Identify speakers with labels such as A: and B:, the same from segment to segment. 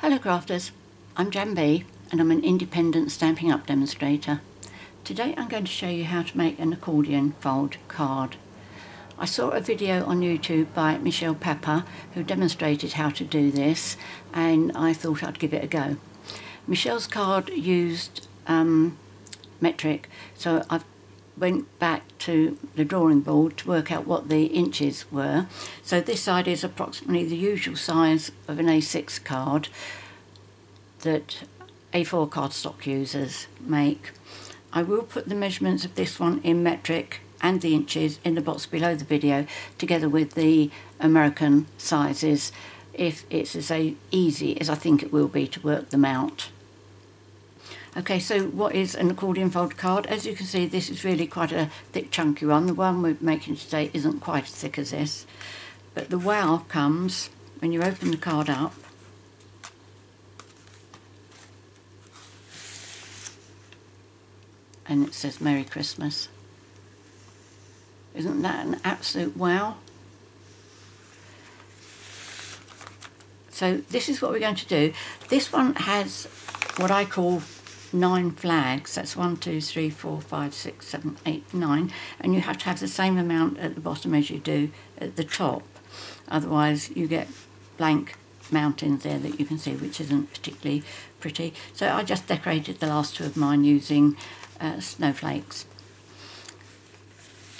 A: Hello crafters, I'm JanB and I'm an independent Stampin' Up demonstrator. Today I'm going to show you how to make an accordion fold card. I saw a video on YouTube by YHUYPFGY who demonstrated how to do this, and I thought I'd give it a go. Michelle's card used metric, so I went back to the drawing board to work out what the inches were. So this side is approximately the usual size of an A6 card that A4 cardstock users make. I will put the measurements of this one in metric and the inches in the box below the video, together with the American sizes, if it's as easy as I think it will be to work them out. Okay, so what is an accordion fold card? As you can see, this is really quite a thick, chunky one. The one we're making today isn't quite as thick as this, but the wow comes when you open the card up. And it says Merry Christmas. Isn't that an absolute wow? So this is what we're going to do. This one has what I call 9 flags. That's 1, 2, 3, 4, 5, 6, 7, 8, 9. And you have to have the same amount at the bottom as you do at the top. Otherwise you get blank mountains there that you can see, which isn't particularly pretty. So I just decorated the last two of mine using snowflakes.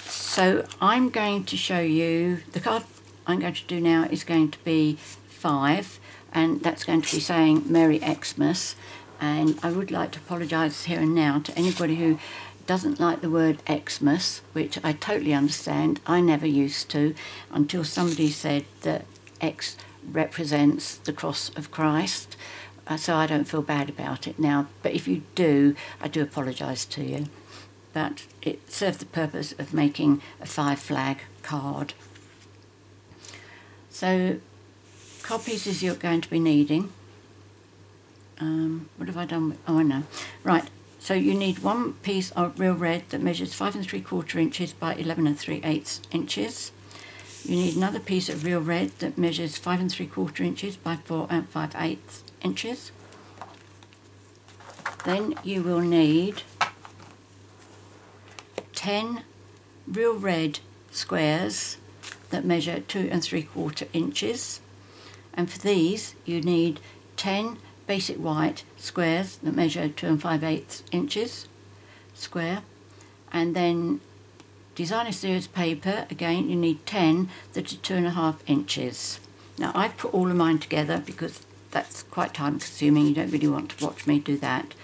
A: So I'm going to show you, the card I'm going to do now is going to be 5, and that's going to be saying Merry Xmas. And I would like to apologise here and now to anybody who doesn't like the word Xmas, which I totally understand. I never used to, until somebody said that X represents the cross of Christ. So I don't feel bad about it now, but if you do, I do apologise to you. But it serves the purpose of making a 5 flag card. So card pieces you're going to be needing. What have I done with, oh I know. Right, so you need one piece of real red that measures 5 3/4 inches by 11 3/8 inches. You need another piece of real red that measures 5 3/4 inches by 4 5/8 inches. Then you will need 10 real red squares that measure 2 3/4 inches. And for these you need 10 basic white squares that measure 2 5/8 inches square. And then designer series paper, again you need 10 that are 2.5 inches. Now I've put all of mine together because that's quite time consuming. You don't really want to watch me do that.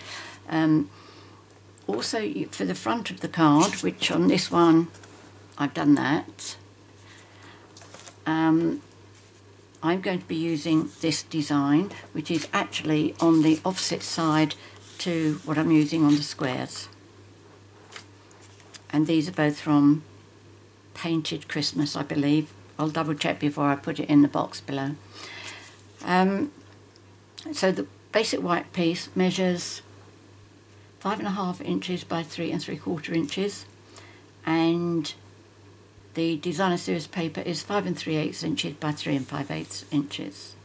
A: Also for the front of the card, which on this one I've done that, I'm going to be using this design, which is actually on the opposite side to what I'm using on the squares. And these are both from Painted Christmas, I believe. I'll double check before I put it in the box below. So the basic white piece measures 5.5 inches by 3 3/4 inches, and the designer series paper is 5 3/8 inches by 3 5/8 inches.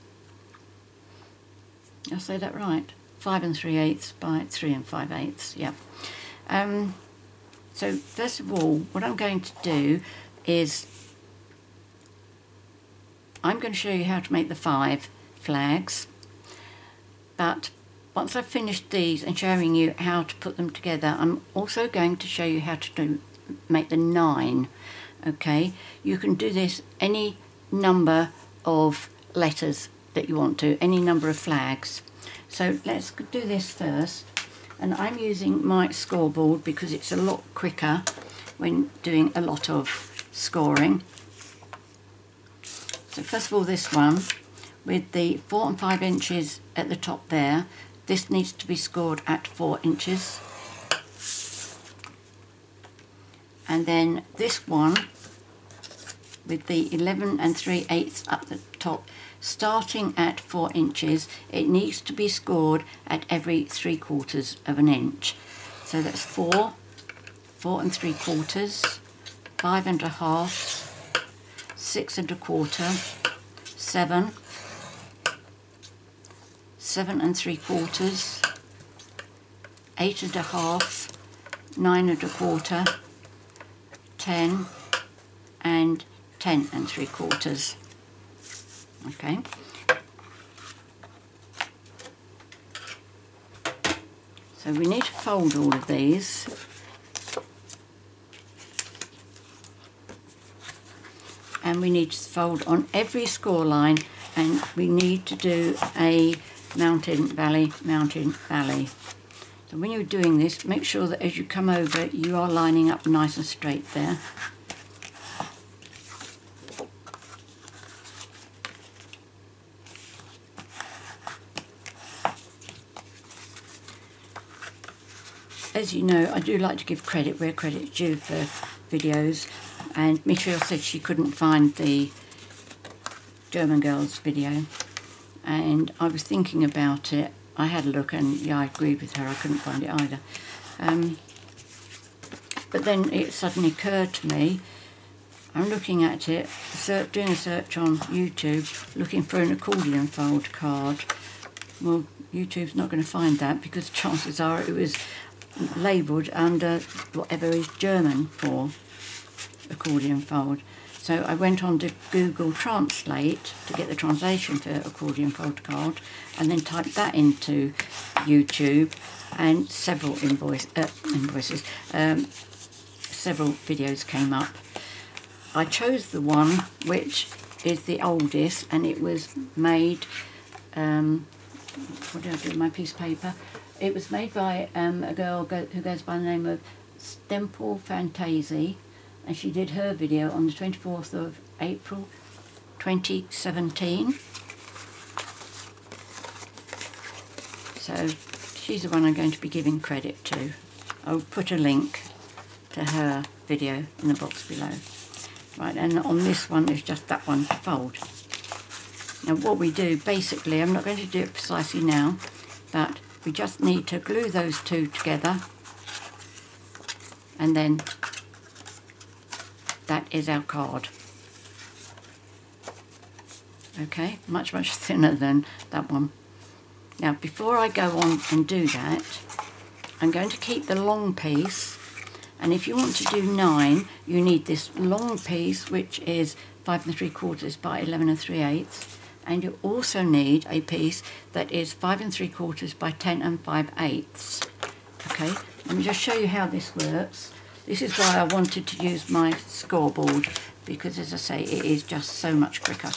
A: Did I say that right? 5 3/8 by 3 5/8, yeah. So first of all, what I'm going to do is I'm going to show you how to make the 5 flags, but once I've finished these and showing you how to put them together, I'm also going to show you how to make the 9. Okay, you can do this any number of letters that you want to, any number of flags. So let's do this first, and I'm using my scoreboard because it's a lot quicker when doing a lot of scoring. So first of all, this one with the 4 5 inches at the top there, this needs to be scored at 4 inches. And then this one with the 11 3/8 up the top, starting at 4 inches, it needs to be scored at every 3/4 of an inch. So that's 4, 4 3/4, 5 1/2, 6 1/4, 7, 7 3/4, 8 1/2, 9 1/4, 10 and 10 3/4. Okay. So we need to fold all of these. And we need to fold on every score line, and we need to do a mountain, valley, mountain, valley. So when you're doing this, make sure that as you come over, you are lining up nice and straight there. As you know, I do like to give credit where credit's due for videos, and Michelle said she couldn't find the German girls video, and I was thinking about it. I had a look, and yeah, I agreed with her, I couldn't find it either. But then it suddenly occurred to me, I'm looking at it, doing a search on YouTube, looking for an accordion fold card. Well, YouTube's not going to find that, because chances are it was labelled under whatever is German for accordion fold. So I went on to Google Translate to get the translation for accordion fold card, and then typed that into YouTube, and several several videos came up. I chose the one which is the oldest, and it was made, what did I do with my piece of paper? It was made by a girl who goes by the name of YHUYPFGY, and she did her video on the 24th of April 2017. So she's the one I'm going to be giving credit to. I'll put a link to her video in the box below. Right, and on this one is just that one to fold. Now what we do, basically, I'm not going to do it precisely now, but we just need to glue those two together, and then that is our card. Okay, much thinner than that one. Now before I go on and do that, I'm going to keep the long piece, and if you want to do 9, you need this long piece which is 5 3/4 by 11 3/8, and you also need a piece that is 5 3/4 by 10 5/8. Okay, let me just show you how this works. This is why I wanted to use my scoreboard, because as I say, it is just so much quicker.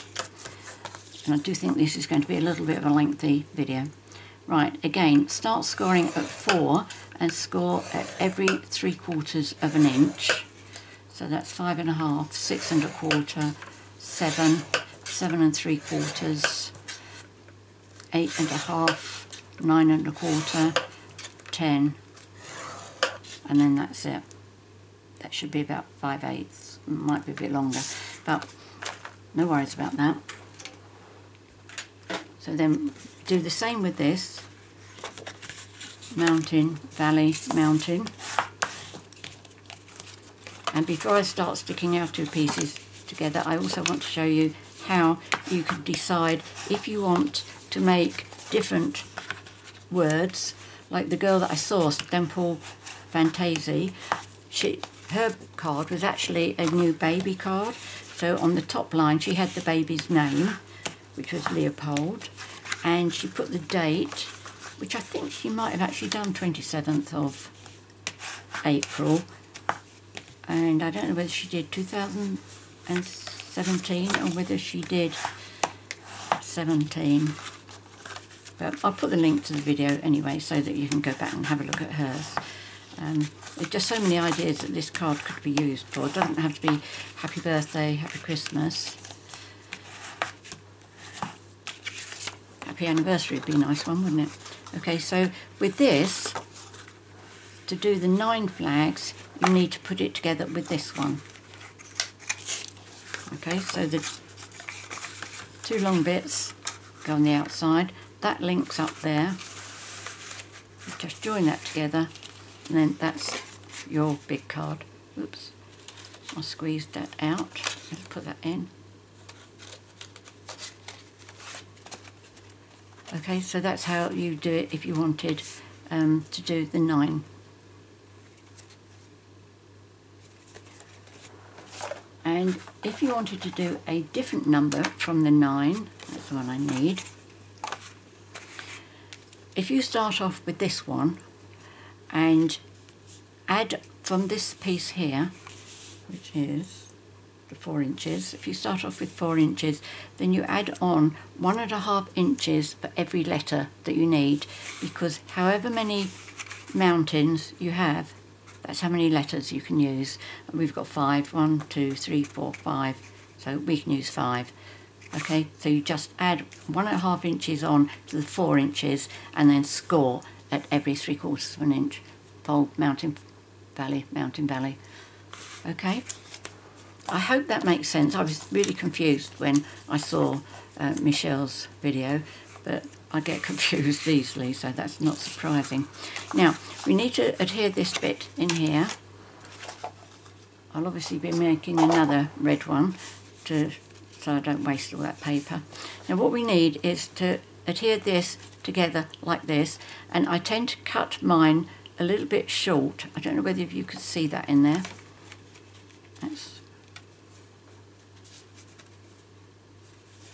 A: And I do think this is going to be a little bit of a lengthy video. Right, again, start scoring at 4 and score at every 3/4 of an inch. So that's 5 1/2, 6 1/4, 7, 7 3/4, 8 1/2, 9 1/4, 10, and then that's it. That should be about 5/8. Might be a bit longer, but no worries about that. So then do the same with this. Mountain, valley, mountain. And before I start sticking our two pieces together, I also want to show you how you can decide if you want to make different words. Like the girl that I saw, Playful Alphabet, her card was actually a new baby card. So on the top line she had the baby's name, which was Leopold, and she put the date, which I think she might have actually done 27th of April, and I don't know whether she did 2017 or whether she did 17, but I'll put the link to the video anyway so that you can go back and have a look at hers. There's just so many ideas that this card could be used for. It doesn't have to be happy birthday, happy Christmas. Happy anniversary would be a nice one, wouldn't it? Okay, so with this, to do the 9 flags, you need to put it together with this one. Okay, so the 2 long bits go on the outside. That links up there. You just join that together, and then that's your big card. Oops, I squeezed that out. Let's put that in. Okay, so that's how you do it if you wanted to do the 9. And if you wanted to do a different number from the 9, that's the one I need. If you start off with this one and add from this piece here, which is the 4 inches, if you start off with 4 inches, then you add on 1.5 inches for every letter that you need, because however many mountains you have, that's how many letters you can use. And we've got 5, 1, 2, 3, 4, 5, so we can use 5. Okay, so you just add 1.5 inches on to the 4 inches and then score at every 3/4 of an inch. Fold, mountain, valley, mountain, valley. Okay, I hope that makes sense. I was really confused when I saw Michelle's video, but I get confused easily, so that's not surprising. Now, we need to adhere this bit in here. I'll obviously be making another red one so I don't waste all that paper. Now what we need is to adhere this together like this, and I tend to cut mine a little bit short. I don't know whether you could see that in there.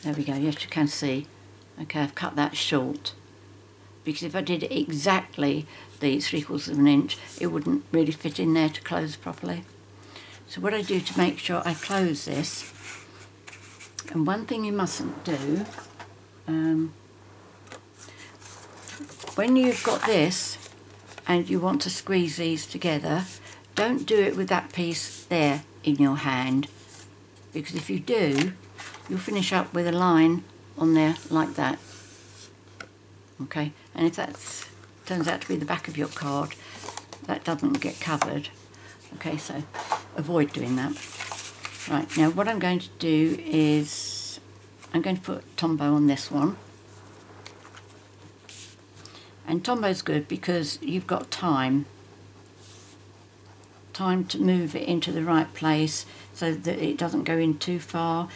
A: There we go, yes you can see. Okay, I've cut that short, because if I did it exactly the 3/4 of an inch, it wouldn't really fit in there to close properly. So what I do to make sure I close this, and one thing you mustn't do, when you've got this and you want to squeeze these together, don't do it with that piece there in your hand, because if you do, you'll finish up with a line on there like that. Okay, and if that turns out to be the back of your card, that doesn't get covered. Okay, so avoid doing that. Right, now what I'm going to do is I'm going to put Tombow on this one. And Tombow's good because you've got time to move it into the right place so that it doesn't go in too far,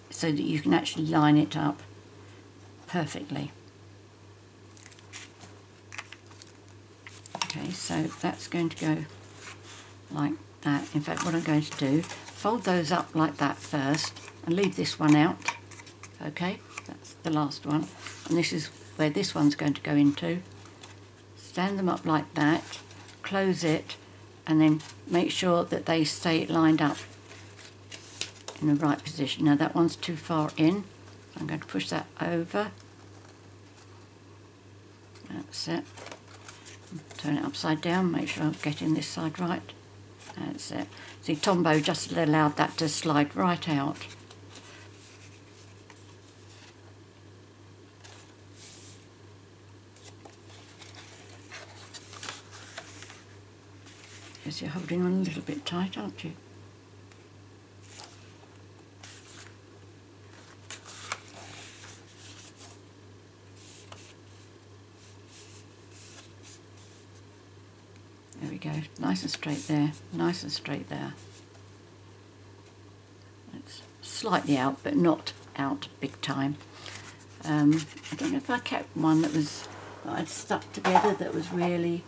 A: so that you can actually line it up perfectly. Okay, so that's going to go like that. In fact, what I'm going to do, fold those up like that first and leave this one out. Okay, that's the last one, and this is where this one's going to go into. Stand them up like that, close it, and then make sure that they stay lined up in the right position. Now that one's too far in, so I'm going to push that over. That's it. Turn it upside down, make sure I'm getting this side right. That's it. See, Tombow just allowed that to slide right out. Yes, you're holding on a little bit tight, aren't you? There we go, nice and straight there, nice and straight there. It's slightly out, but not out big time. I don't know if I kept one that I'd stuck together that was really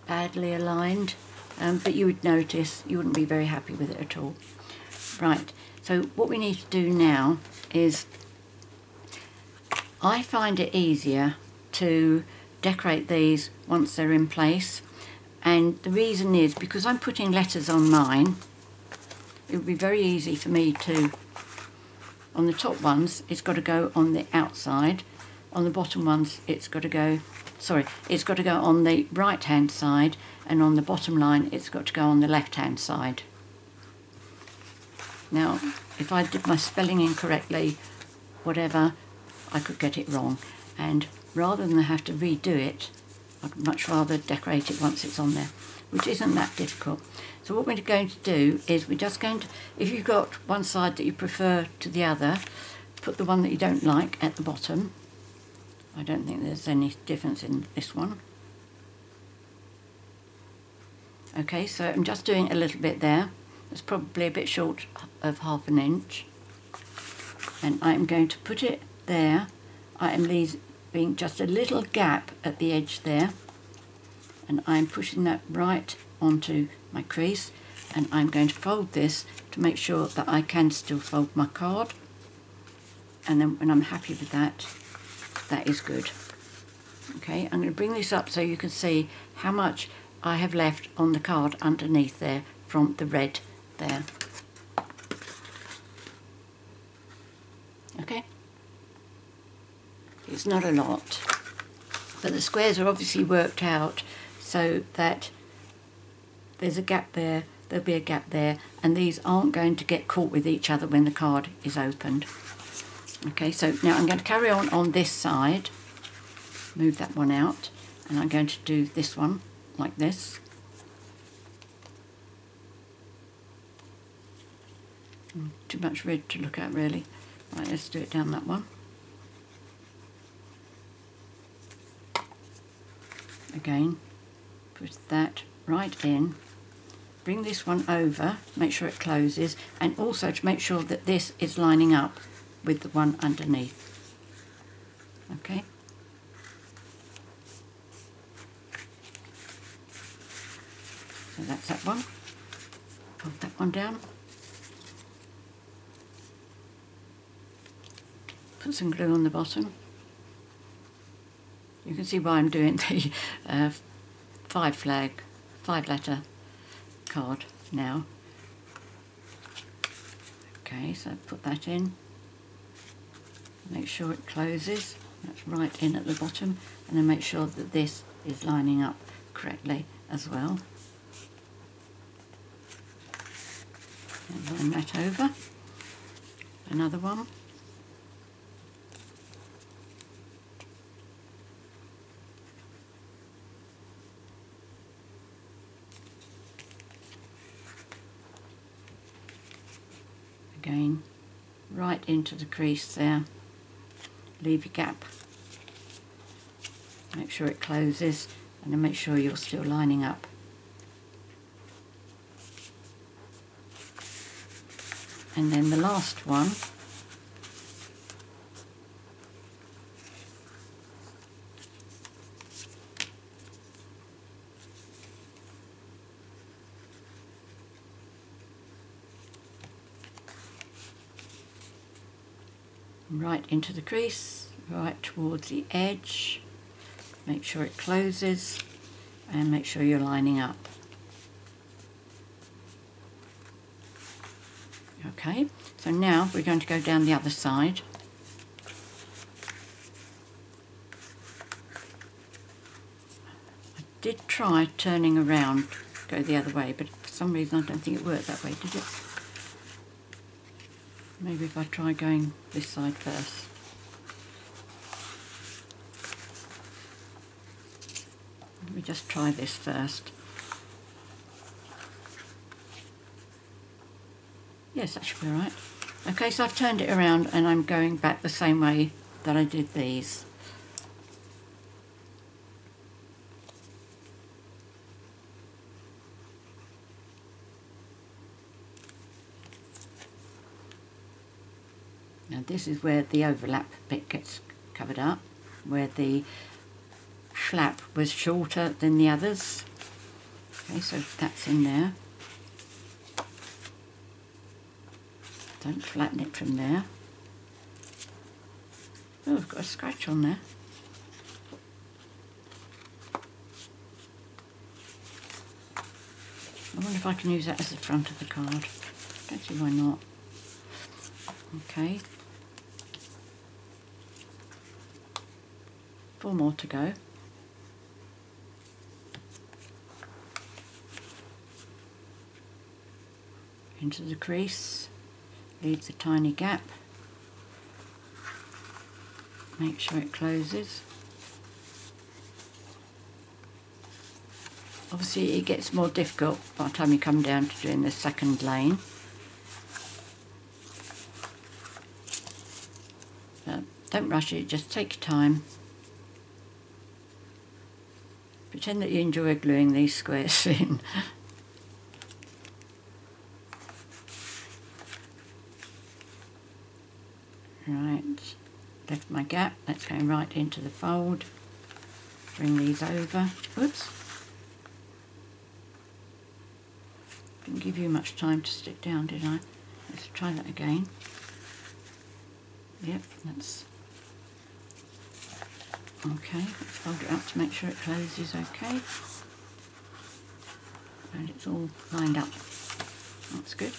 A: badly aligned, but you would notice, you wouldn't be very happy with it at all. Right, so what we need to do now is, I find it easier to decorate these once they're in place, and the reason is because I'm putting letters on mine. It would be very easy for me to, on the top ones it's got to go on the outside, on the bottom ones it's got to go, it's got to go on the right hand side, and on the bottom line it's got to go on the left hand side. Now if I did my spelling incorrectly, whatever, I could get it wrong, and rather than have to redo it, I'd much rather decorate it once it's on there, which isn't that difficult. So what we're going to do is we're just going to, if you've got one side that you prefer to the other, put the one that you don't like at the bottom. I don't think there's any difference in this one. Okay, so I'm just doing a little bit there. It's probably a bit short of 1/2 inch. And I'm going to put it there I am leaving just a little gap at the edge there, and I'm pushing that right onto my crease, and I'm going to fold this to make sure that I can still fold my card, and then when I'm happy with that, that is good. Okay, I'm going to bring this up so you can see how much I have left on the card underneath there from the red there. Okay, it's not a lot, but the squares are obviously worked out so that there's a gap there, there'll be a gap there, and these aren't going to get caught with each other when the card is opened. Okay, so now I'm going to carry on this side, move that one out, and I'm going to do this one like this. Too much red to look at really. Right, let's do it down that one. Again, push that right in, bring this one over, make sure it closes, and also to make sure that this is lining up with the one underneath. Okay. So that's that one. Fold that one down. Put some glue on the bottom. You can see why I'm doing the 5-letter card now. Okay, so put that in. Make sure it closes. That's right in at the bottom, and then make sure that this is lining up correctly as well. And line that over. Another one. Again, right into the crease there, leave your gap, make sure it closes, and then make sure you're still lining up. And then the last one, right into the crease, right towards the edge, make sure it closes, and make sure you're lining up. Okay, so now we're going to go down the other side. I did try turning around, go the other way, but for some reason I don't think it worked that way, did it? Maybe if I try going this side first. Let me just try this first. Yes, that should be right. Okay, so I've turned it around and I'm going back the same way that I did these. Now this is where the overlap bit gets covered up, where the flap was shorter than the others. Okay, so that's in there. Don't flatten it from there. Oh, I've got a scratch on there. I wonder if I can use that as the front of the card. Don't see why not. Okay. 4 more to go. Into the crease. Leave the tiny gap, make sure it closes. Obviously it gets more difficult by the time you come down to doing the second lane. Don't rush it, just take your time. Pretend that you enjoy gluing these squares in. left my gap. Let's go right into the fold. Bring these over. Oops. Didn't give you much time to stick down, did I? Let's try that again. Yep, that's okay. Let's fold it up to make sure it closes okay. And it's all lined up. That's good.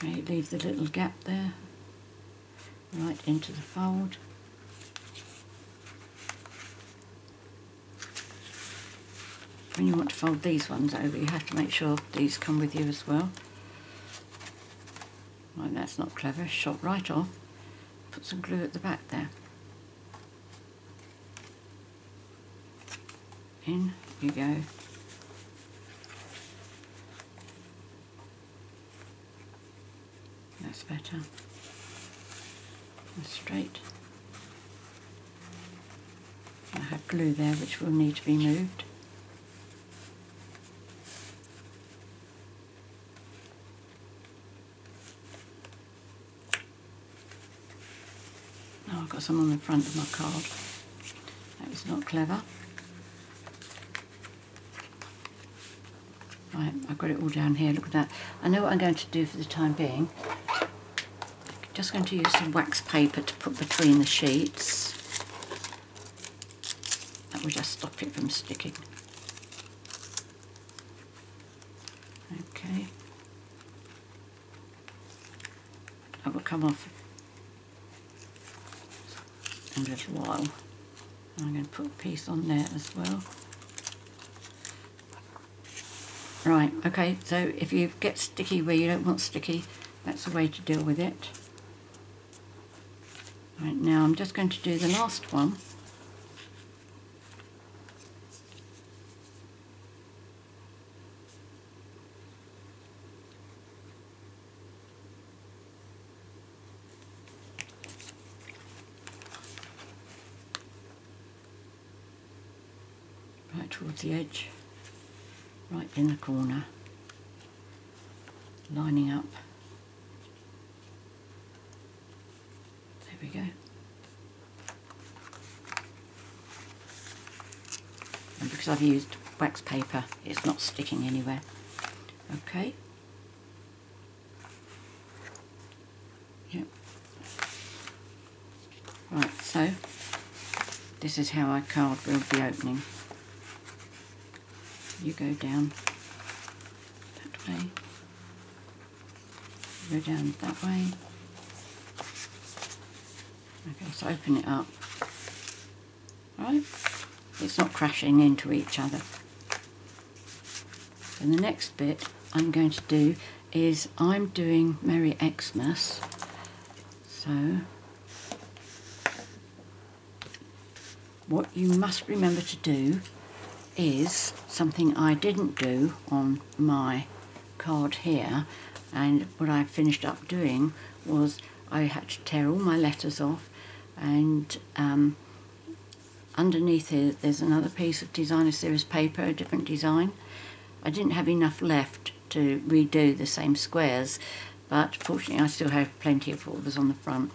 A: Okay, leave the little gap there, right into the fold. When you want to fold these ones over, you have to make sure these come with you as well. Right, that's not clever, shot right off. Put some glue at the back there. In you go. That's better. And straight. I have glue there which will need to be moved. Oh, I've got some on the front of my card. That was not clever. Right, I've got it all down here, look at that. I know what I'm going to do for the time being. Just going to use some wax paper to put between the sheets. That will just stop it from sticking. Okay. That will come off in a little while. I'm going to put a piece on there as well. Right, okay, so if you get sticky where you don't want sticky, that's the way to deal with it. Right, now I'm just going to do the last one. Right towards the edge. Right in the corner, lining up. There we go. And because I've used wax paper, it's not sticking anywhere. Okay. Yep. Right, so this is how our card will be opening. You go down that way, you go down that way. Okay, so open it up. Right, it's not crashing into each other. And the next bit I'm going to do is I'm doing Merry Xmas. So what you must remember to do is something I didn't do on my card here, and what I finished up doing was I had to tear all my letters off, and underneath here there's another piece of Designer Series paper, a different design. I didn't have enough left to redo the same squares, but fortunately I still have plenty of orders on the front,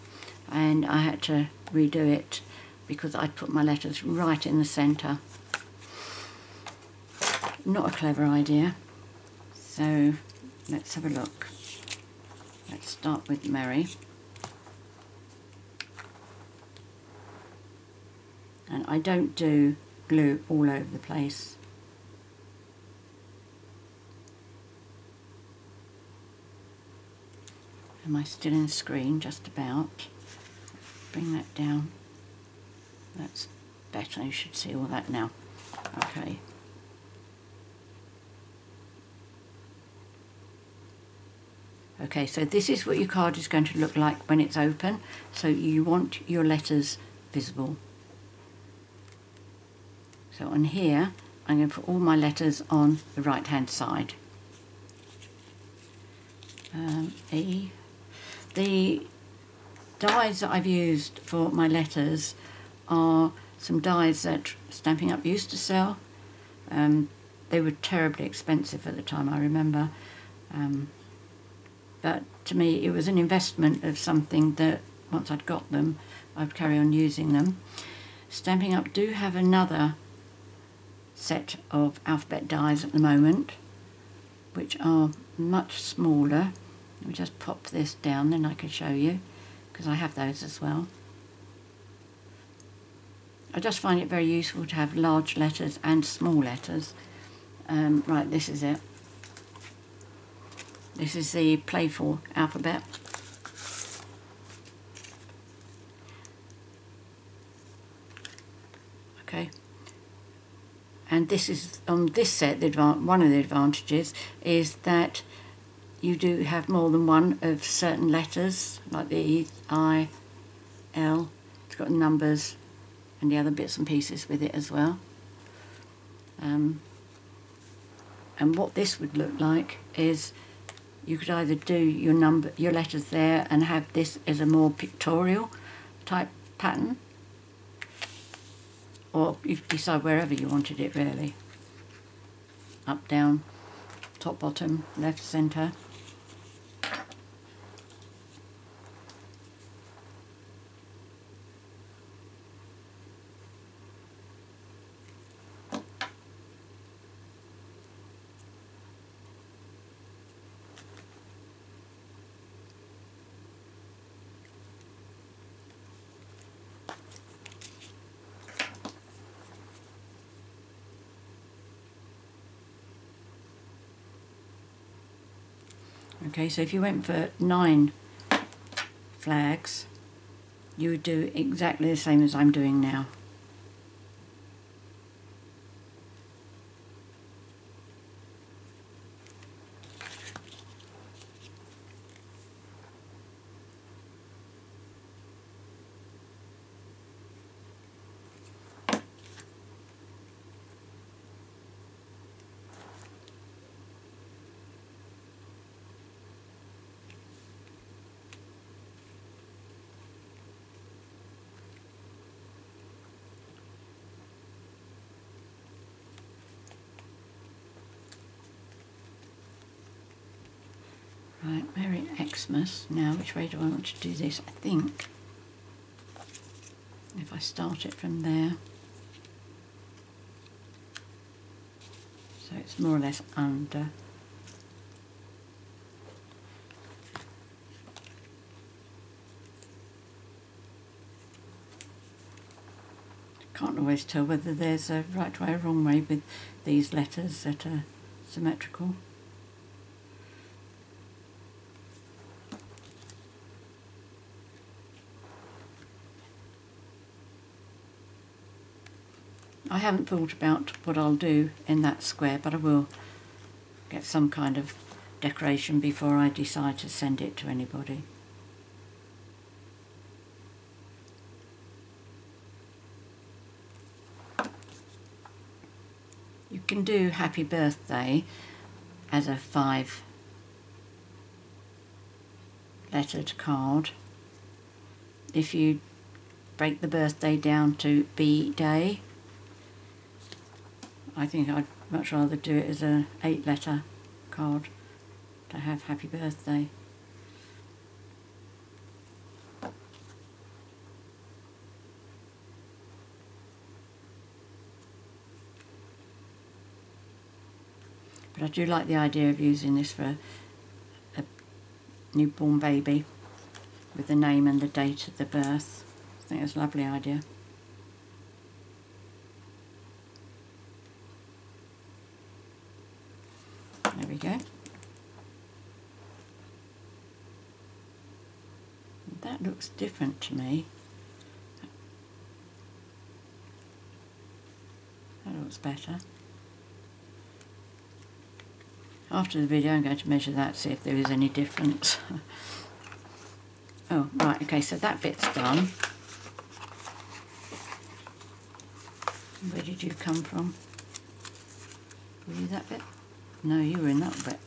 A: and I had to redo it because I'd put my letters right in the centre. Not a clever idea, so let's have a look. Let's start with Merry. And I don't do glue all over the place. Am I still in the screen? Just about. Bring that down. That's better, you should see all that now. Okay. Okay, so this is what your card is going to look like when it's open. So you want your letters visible. So on here, I'm going to put all my letters on the right hand side. E. The dies that I've used for my letters are some dies that Stampin' Up used to sell. They were terribly expensive at the time, I remember. But to me it was an investment of something that once I'd got them I'd carry on using them. Stampin' Up do have another set of alphabet dies at the moment which are much smaller. Let me just pop this down, then I can show you, because I have those as well. I just find it very useful to have large letters and small letters. Right, this is it. This is the Playful Alphabet. Okay. And this is, on this set, one of the advantages is that you do have more than one of certain letters, like the E, I, L. It's got numbers and the other bits and pieces with it as well. And what this would look like is you could either do your letters there and have this as a more pictorial type pattern, or you could decide wherever you wanted it really. Up, down, top, bottom, left, centre. Okay, so if you went for 9 flags, you would do exactly the same as I'm doing now. Right, Merry Xmas. Now, which way do I want to do this? I think if I start it from there, so it's more or less under. Can't always tell whether there's a right way or wrong way with these letters that are symmetrical. I haven't thought about what I'll do in that square, but I will get some kind of decoration before I decide to send it to anybody. You can do Happy Birthday as a 5-lettered card. If you break the birthday down to B Day, I think I'd much rather do it as a 8-letter card to have Happy Birthday. But I do like the idea of using this for a newborn baby with the name and the date of the birth. I think it's a lovely idea. There we go. That looks different to me. That looks better. After the video I'm going to measure that, see if there is any difference. Oh, right, okay, so that bit's done. Where did you come from? Were you that bit? No, you were in that bit.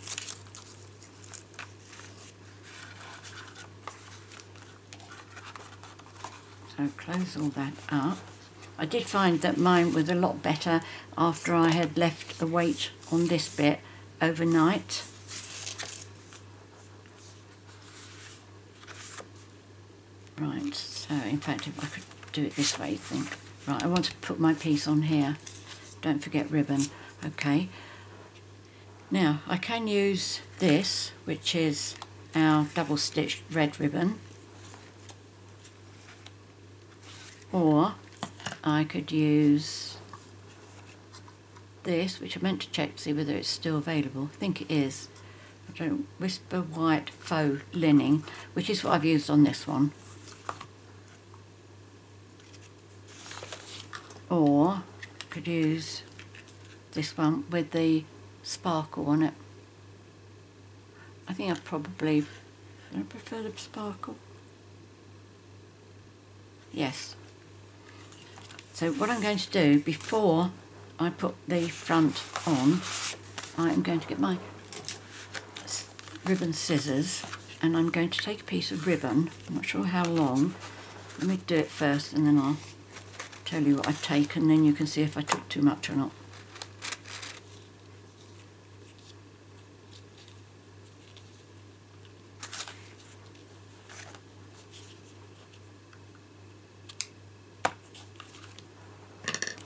A: So close all that up. I did find that mine was a lot better after I had left the weight on this bit overnight. Right, so in fact if I could do it this way, I think. Right, I want to put my piece on here. Don't forget ribbon. Okay. Now I can use this, which is our double stitched red ribbon, or I could use this, which I meant to check to see whether it's still available. I think it is. I don't Whisper White Faux Linen, which is what I've used on this one. Or I could use this one with the sparkle on it. I think I prefer the sparkle. Yes. So what I'm going to do before I put the front on, I'm going to get my ribbon scissors and I'm going to take a piece of ribbon. I'm not sure how long. Let me do it first and then I'll tell you what I've taken, then you can see if I took too much or not.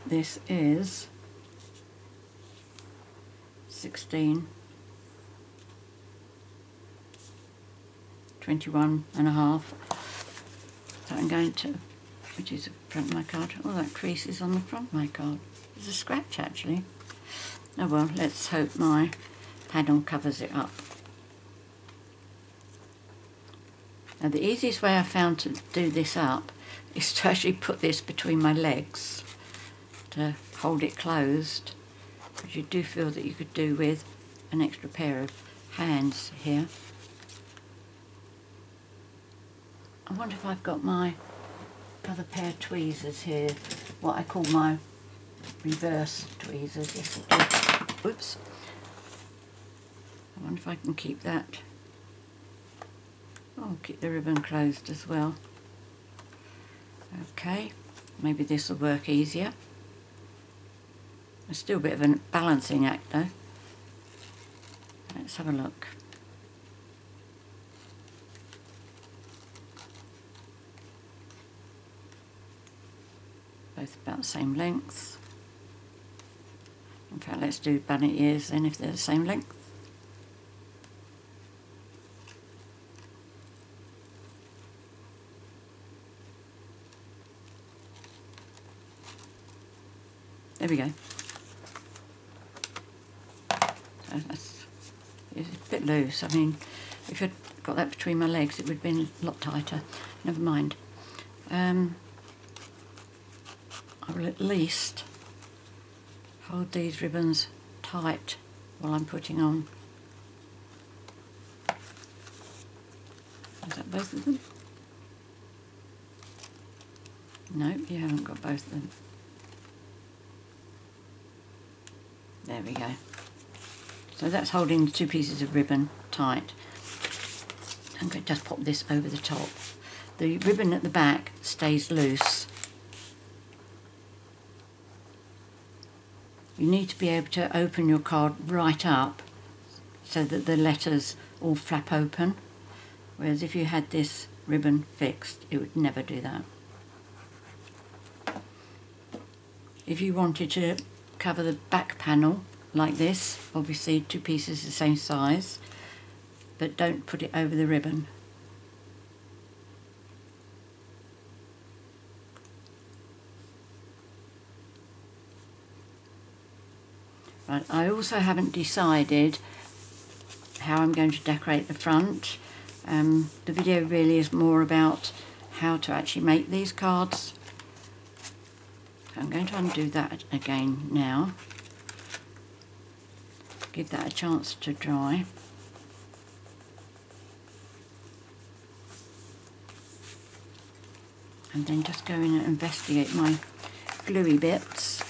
A: This is 16, 21 and a half. So I'm going to, which is the front of my card. Oh, that crease is on the front of my card. There's a scratch actually. Oh well, let's hope my panel covers it up. Now the easiest way I found to do this up is to actually put this between my legs to hold it closed, which you do feel that you could do with an extra pair of hands here. I wonder if I've got my other pair of tweezers here, what I call my reverse tweezers. Yes, I do. Oops. I wonder if I can keep that. Oh, keep the ribbon closed as well. Okay, maybe this will work easier. It's still a bit of a balancing act though. Let's have a look. Both about the same length. In fact, let's do bunny ears then if they're the same length. There we go. It's a bit loose. I mean, if I'd got that between my legs, it would have been a lot tighter. Never mind. I will at least hold these ribbons tight while I'm putting on. Is that both of them? No, you haven't got both of them. There we go. So that's holding the two pieces of ribbon tight. I'm going to just pop this over the top. The ribbon at the back stays loose. You need to be able to open your card right up so that the letters all flap open. Whereas if you had this ribbon fixed, it would never do that. If you wanted to cover the back panel like this, obviously two pieces the same size, but don't put it over the ribbon. Right, I also haven't decided how I'm going to decorate the front. The video really is more about how to actually make these cards. So I'm going to undo that again now. Give that a chance to dry. And then just go in and investigate my gluey bits.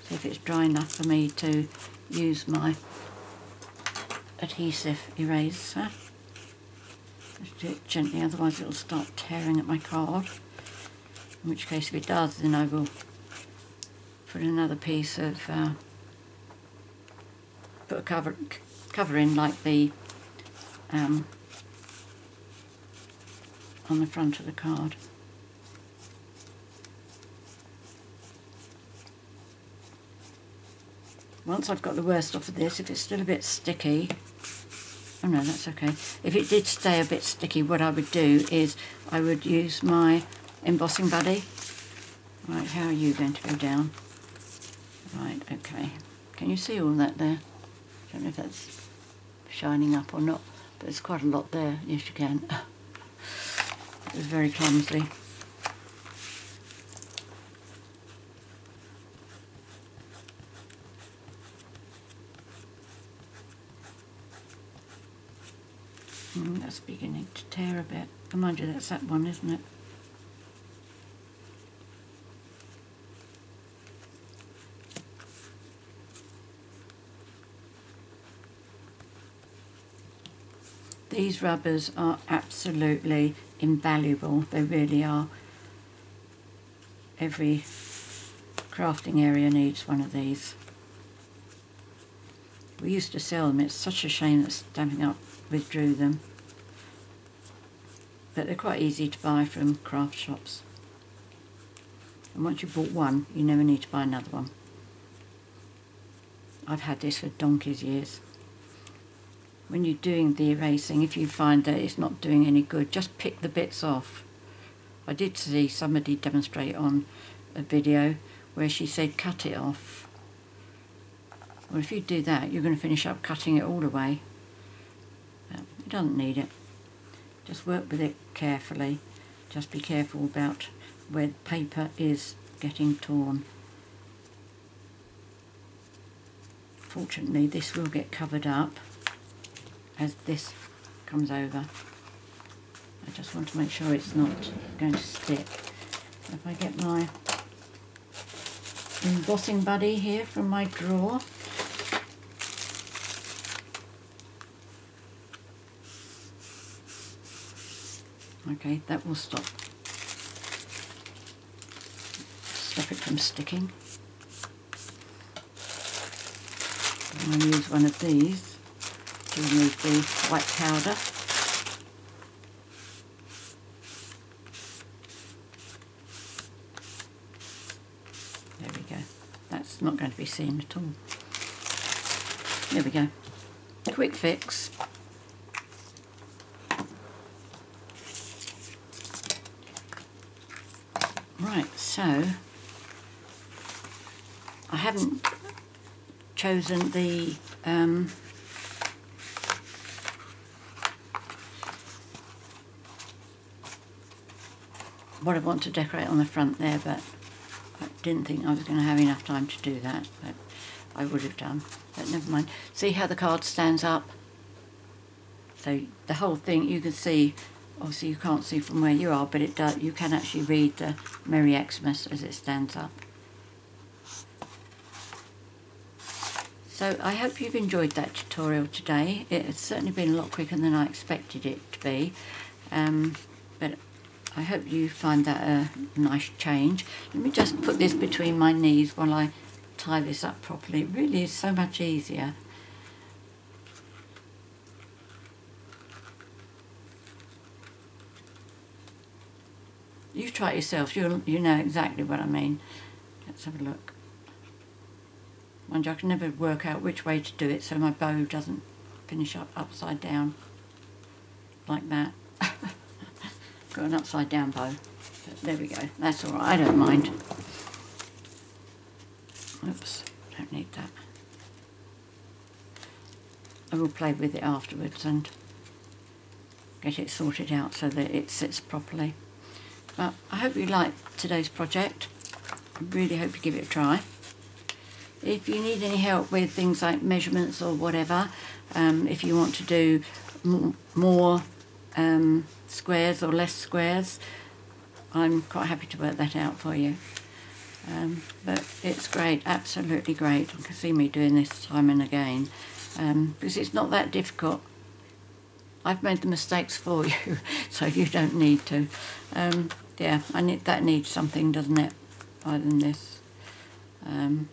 A: See if it's dry enough for me to use my adhesive eraser. Just do it gently, otherwise it'll start tearing at my card. in which case if it does, then I will put another piece of, put a cover in like the, on the front of the card. Once I've got the worst off of this, if it's still a bit sticky, oh no, that's okay. If it did stay a bit sticky, what I would do is I would use my embossing buddy. Right, how are you going to go down? Right, okay. Can you see all that there? I don't know if that's shining up or not, but there's quite a lot there. Yes, you can. It was very clumsy. That's beginning to tear a bit. Oh, mind you, that's that one, isn't it? These rubbers are absolutely invaluable. They really are. Every crafting area needs one of these. We used to sell them. It's such a shame that Stampin' Up withdrew them. But they're quite easy to buy from craft shops. And once you've bought one, you never need to buy another one. I've had this for donkey's years. When you're doing the erasing, if you find that it's not doing any good, just pick the bits off. I did see somebody demonstrate on a video where she said cut it off. Well, if you do that, you're going to finish up cutting it all away. You don't need it. Just work with it carefully. Just be careful about where the paper is getting torn. Fortunately, this will get covered up as this comes over. I just want to make sure it's not going to stick. If I get my embossing buddy here from my drawer, okay, that will stop it from sticking. I'm going to use one of these to remove the white powder. There we go. That's not going to be seen at all. There we go. Quick fix. Right, so I haven't chosen the what I want to decorate on the front there, but I didn't think I was going to have enough time to do that, but I would have done, but never mind. See how the card stands up? So the whole thing, you can see, obviously you can't see from where you are, but it does, you can actually read the Merry Xmas as it stands up. So I hope you've enjoyed that tutorial today. It has certainly been a lot quicker than I expected it to be, but I hope you find that a nice change. Let me just put this between my knees while I tie this up properly. It really is so much easier. You try it yourself, you know exactly what I mean. Let's have a look. Mind you, I can never work out which way to do it so my bow doesn't finish up upside down like that. Got an upside down bow, but there we go. That's all right, I don't mind. Oops, don't need that. I will play with it afterwards and get it sorted out so that it sits properly. But I hope you liked today's project. I really hope you give it a try. If you need any help with things like measurements or whatever, if you want to do more squares or less squares, I'm quite happy to work that out for you. But it's great, absolutely great. You can see me doing this time and again, because it's not that difficult. I've made the mistakes for you, so you don't need to. yeah, that needs something, doesn't it? Other than this. I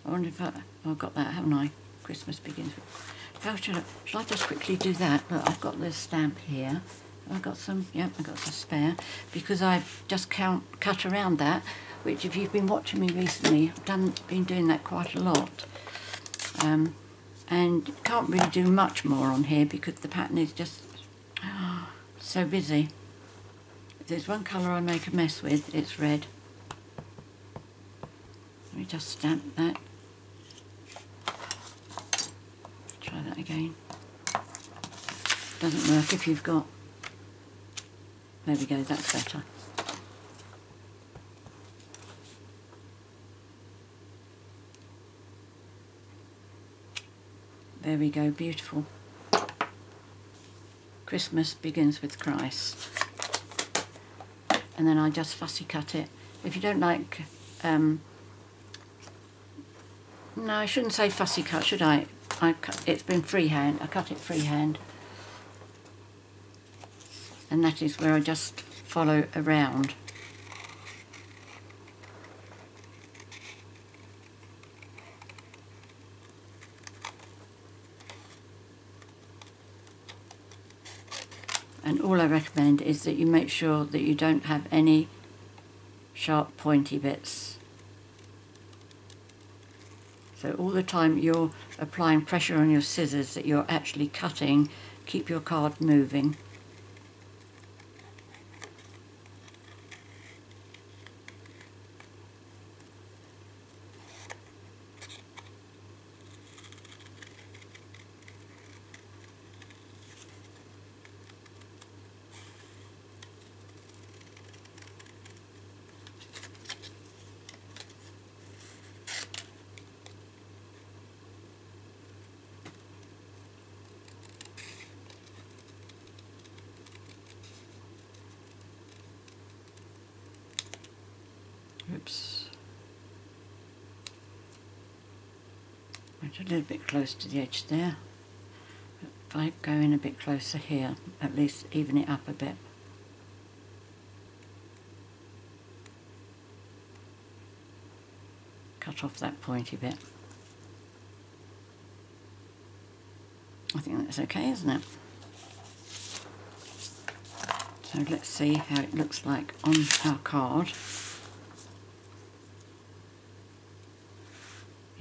A: wonder if I've got that, haven't I? Christmas begins with... How should I just quickly do that? Look, I've got this stamp here. I've got some, yep, I've got some spare, because I've just cut around that, which if you've been watching me recently, I've been doing that quite a lot. And can't really do much more on here because the pattern is just so busy. If there's one colour I make a mess with, it's red. Let me just stamp that. Try that again. Doesn't work if you've got... There we go, that's better. There we go, beautiful. Christmas begins with Christ. And then I just fussy cut it. If you don't like... no, I shouldn't say fussy cut, should I? It's been freehand. I cut it freehand. And that is where I just follow around. And all I recommend is that you make sure that you don't have any sharp pointy bits. So all the time you're applying pressure on your scissors that you're actually cutting, keep your card moving. Oops. Went a little bit close to the edge there. If I go in a bit closer here, at least even it up a bit. Cut off that pointy bit. I think that's okay, isn't it? So let's see how it looks like on our card.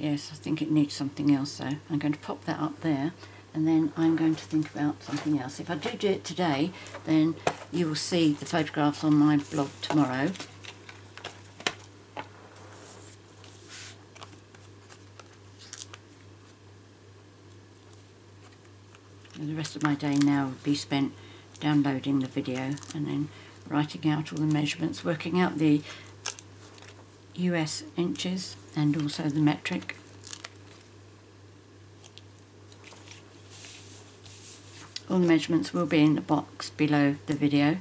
A: Yes, I think it needs something else though. I'm going to pop that up there and then I'm going to think about something else. If I do it today, then you will see the photographs on my blog tomorrow. And the rest of my day now will be spent downloading the video and then writing out all the measurements, working out the US inches and also the metric. All the measurements will be in the box below the video,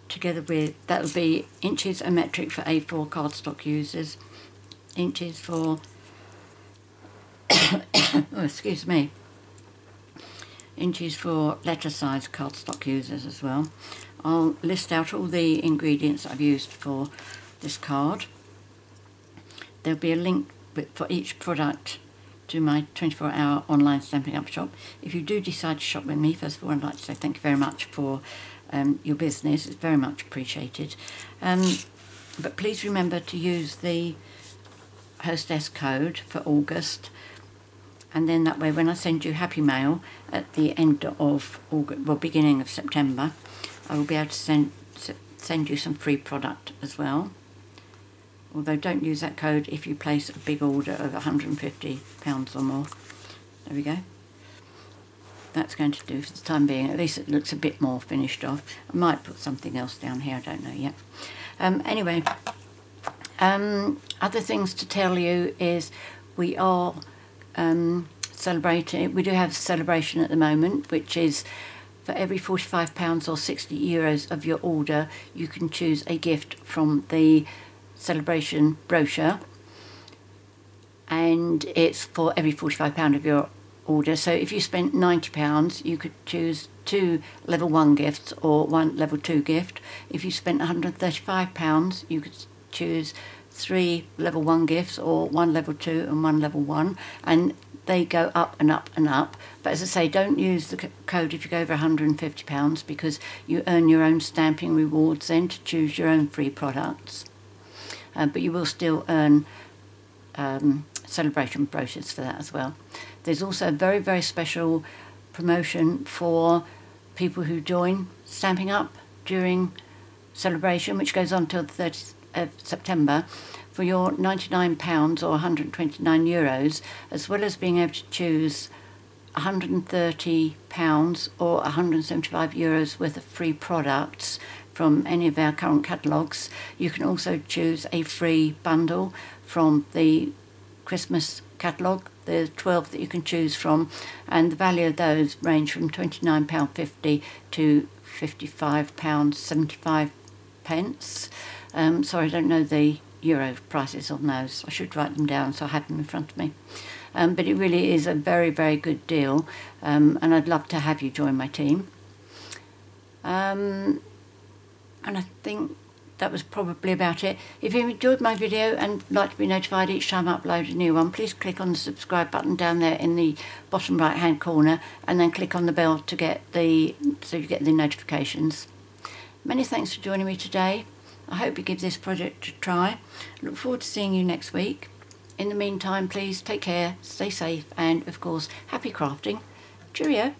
A: together with, that will be inches and metric for A4 cardstock users, inches for, oh, excuse me, inches for letter size cardstock users as well. I'll list out all the ingredients I've used for this card. There'll be a link for each product to my 24-hour online Stampin' Up shop. If you do decide to shop with me, first of all I'd like to say thank you very much for your business. It's very much appreciated. But please remember to use the HOSTESS code for August, and then that way when I send you Happy Mail at the end of August, well, beginning of September, I will be able to send you some free product as well. Although don't use that code if you place a big order of £150 or more. There we go. That's going to do for the time being. At least it looks a bit more finished off. I might put something else down here, I don't know yet. Anyway, other things to tell you is we are celebrating. We do have a celebration at the moment, which is for every £45 or €60 of your order, you can choose a gift from the celebration brochure, and it's for every £45 of your order. So if you spent £90, you could choose 2 level 1 gifts or 1 level 2 gift. If you spent £135, you could choose 3 level 1 gifts or 1 level 2 and 1 level 1, and they go up and up and up. But as I say, don't use the code if you go over £150 because you earn your own stamping rewards then to choose your own free products. But you will still earn celebration brochures for that as well. There's also a very, very special promotion for people who join Stampin' Up during celebration, which goes on till the 30th of September. For your £99 or €129, as well as being able to choose £130 or €175 worth of free products from any of our current catalogues, you can also choose a free bundle from the Christmas catalogue. There's 12 that you can choose from, and the value of those range from £29.50 to £55.75. Sorry, I don't know the euro prices on those. I should write them down so I have them in front of me. But it really is a very, very good deal, and I'd love to have you join my team. And I think that was probably about it. If you enjoyed my video and like to be notified each time I upload a new one, please click on the subscribe button down there in the bottom right hand corner, and then click on the bell to get so you get the notifications. Many thanks for joining me today. I hope you give this project a try. Look forward to seeing you next week. In the meantime, please take care, stay safe, and of course, happy crafting. Cheerio.